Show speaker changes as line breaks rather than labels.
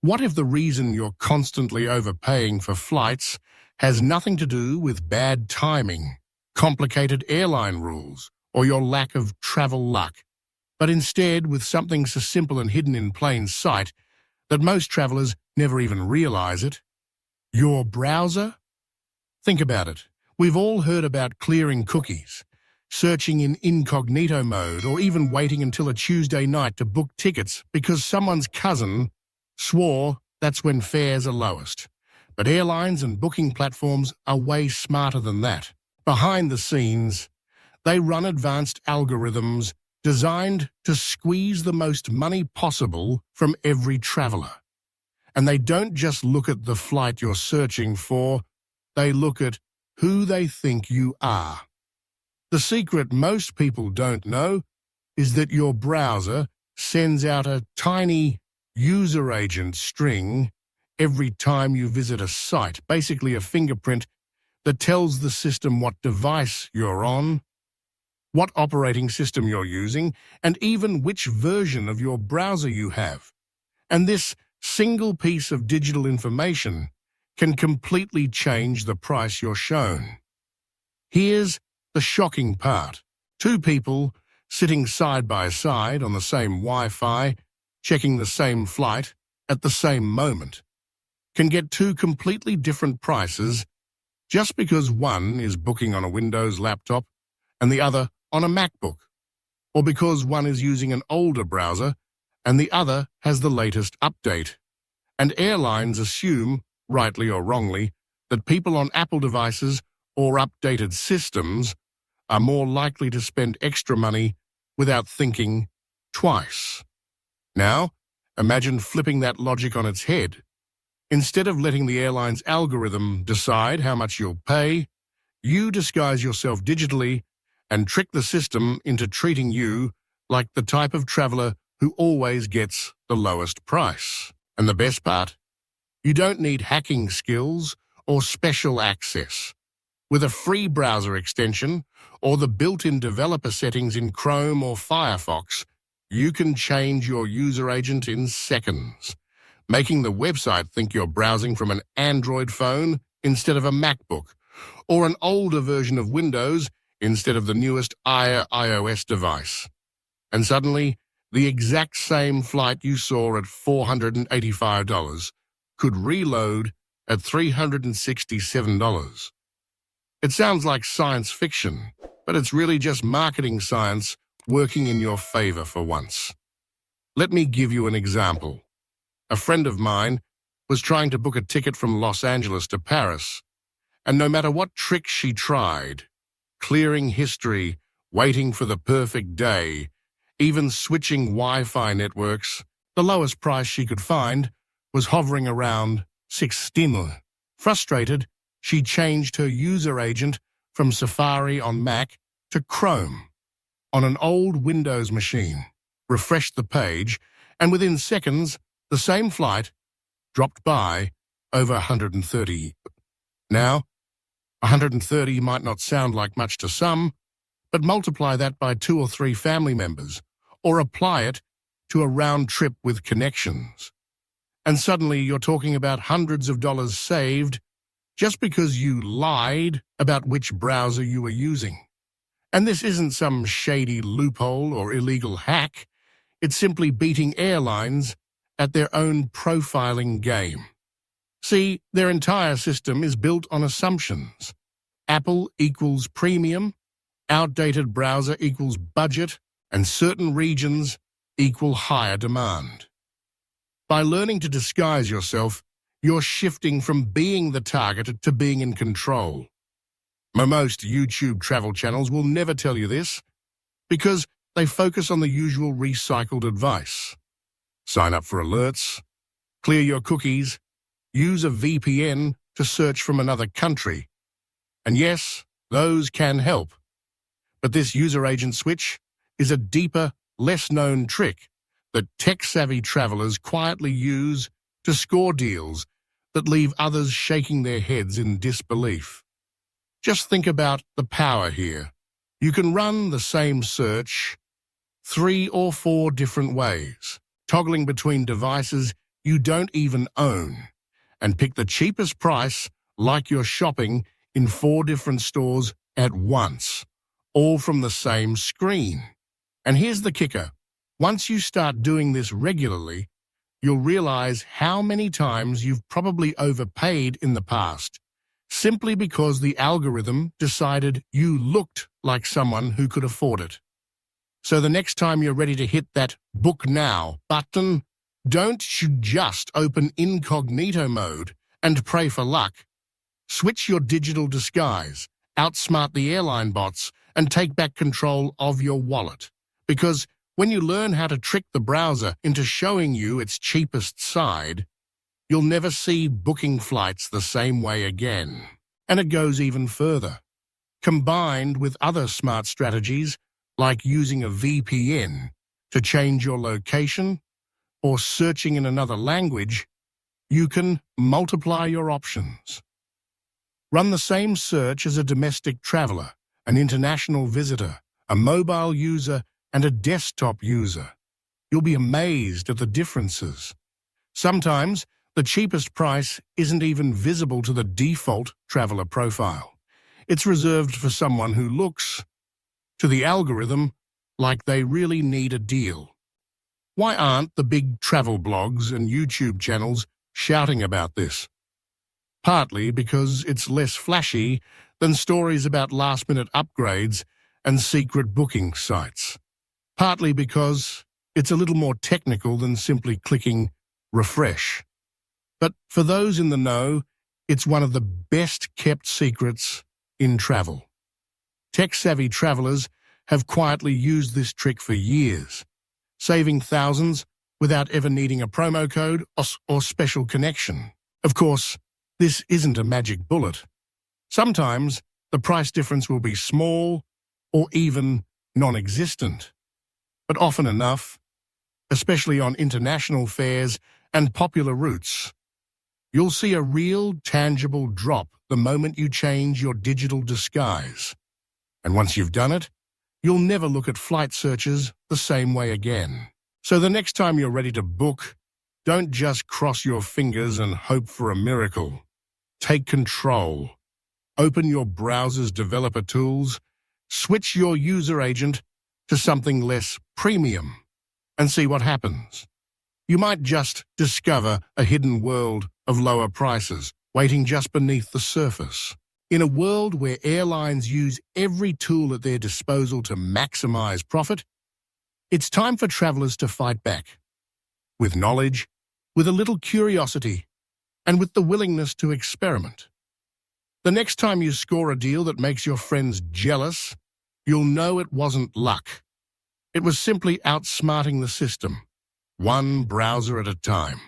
What if the reason you're constantly overpaying for flights has nothing to do with bad timing, complicated airline rules, or your lack of travel luck, but instead with something so simple and hidden in plain sight that most travelers never even realize it? Your browser? Think about it. We've all heard about clearing cookies, searching in incognito mode, or even waiting until a Tuesday night to book tickets because someone's cousin swore that's when fares are lowest. But airlines and booking platforms are way smarter than that. Behind the scenes, they run advanced algorithms designed to squeeze the most money possible from every traveler. And they don't just look at the flight you're searching for, they look at who they think you are. The secret most people don't know is that your browser sends out a tiny user agent string every time you visit a site, basically a fingerprint that tells the system what device you're on, what operating system you're using, and even which version of your browser you have. And this single piece of digital information can completely change the price you're shown. Here's the shocking part. Two people sitting side by side on the same Wi-Fi, checking the same flight at the same moment, can get two completely different prices just because one is booking on a Windows laptop and the other on a MacBook, or because one is using an older browser and the other has the latest update. And airlines assume, rightly or wrongly, that people on Apple devices or updated systems are more likely to spend extra money without thinking twice. Now, imagine flipping that logic on its head. Instead of letting the airline's algorithm decide how much you'll pay, you disguise yourself digitally and trick the system into treating you like the type of traveler who always gets the lowest price. And the best part? You don't need hacking skills or special access. With a free browser extension or the built-in developer settings in Chrome or Firefox, you can change your user agent in seconds, making the website think you're browsing from an Android phone instead of a MacBook, or an older version of Windows instead of the newest iOS device. And suddenly, the exact same flight you saw at $485 could reload at $367. It sounds like science fiction, but it's really just marketing science working in your favor for once. Let me give you an example. A friend of mine was trying to book a ticket from Los Angeles to Paris, and no matter what trick she tried, clearing history, waiting for the perfect day, even switching Wi-Fi networks, the lowest price she could find was hovering around $16. Frustrated, she changed her user agent from Safari on Mac to Chrome on an old Windows machine, refreshed the page, and within seconds, the same flight dropped by over 130. Now, 130 might not sound like much to some, but multiply that by 2 or 3 family members, or apply it to a round trip with connections. And suddenly you're talking about hundreds of dollars saved just because you lied about which browser you were using. And this isn't some shady loophole or illegal hack. It's simply beating airlines at their own profiling game. See, their entire system is built on assumptions. Apple equals premium, outdated browser equals budget, and certain regions equal higher demand. By learning to disguise yourself, you're shifting from being the target to being in control. Most YouTube travel channels will never tell you this because they focus on the usual recycled advice. Sign up for alerts, clear your cookies, use a VPN to search from another country. And yes, those can help. But this user agent switch is a deeper, less-known trick that tech-savvy travelers quietly use to score deals that leave others shaking their heads in disbelief. Just think about the power here. You can run the same search 3 or 4 different ways, toggling between devices you don't even own and pick the cheapest price like you're shopping in 4 different stores at once, all from the same screen. And here's the kicker. Once you start doing this regularly, you'll realize how many times you've probably overpaid in the past, simply because the algorithm decided you looked like someone who could afford it. So the next time you're ready to hit that Book Now button, don't just open incognito mode and pray for luck. Switch your digital disguise, outsmart the airline bots, and take back control of your wallet. Because when you learn how to trick the browser into showing you its cheapest side, you'll never see booking flights the same way again. And it goes even further. Combined with other smart strategies, like using a VPN to change your location or searching in another language, you can multiply your options. Run the same search as a domestic traveler, an international visitor, a mobile user, and a desktop user. You'll be amazed at the differences. Sometimes, the cheapest price isn't even visible to the default traveler profile. It's reserved for someone who looks, to the algorithm, like they really need a deal. Why aren't the big travel blogs and YouTube channels shouting about this? Partly because it's less flashy than stories about last-minute upgrades and secret booking sites. Partly because it's a little more technical than simply clicking refresh. But for those in the know, it's one of the best-kept secrets in travel. Tech-savvy travelers have quietly used this trick for years, saving thousands without ever needing a promo code or special connection. Of course, this isn't a magic bullet. Sometimes the price difference will be small or even non-existent. But often enough, especially on international fares and popular routes, you'll see a real, tangible drop the moment you change your digital disguise. And once you've done it, you'll never look at flight searches the same way again. So the next time you're ready to book, don't just cross your fingers and hope for a miracle. Take control. Open your browser's developer tools, switch your user agent to something less premium, and see what happens. You might just discover a hidden world of lower prices waiting just beneath the surface. In a world where airlines use every tool at their disposal to maximize profit, it's time for travelers to fight back. With knowledge, with a little curiosity, and with the willingness to experiment. The next time you score a deal that makes your friends jealous, you'll know it wasn't luck. It was simply outsmarting the system, one browser at a time.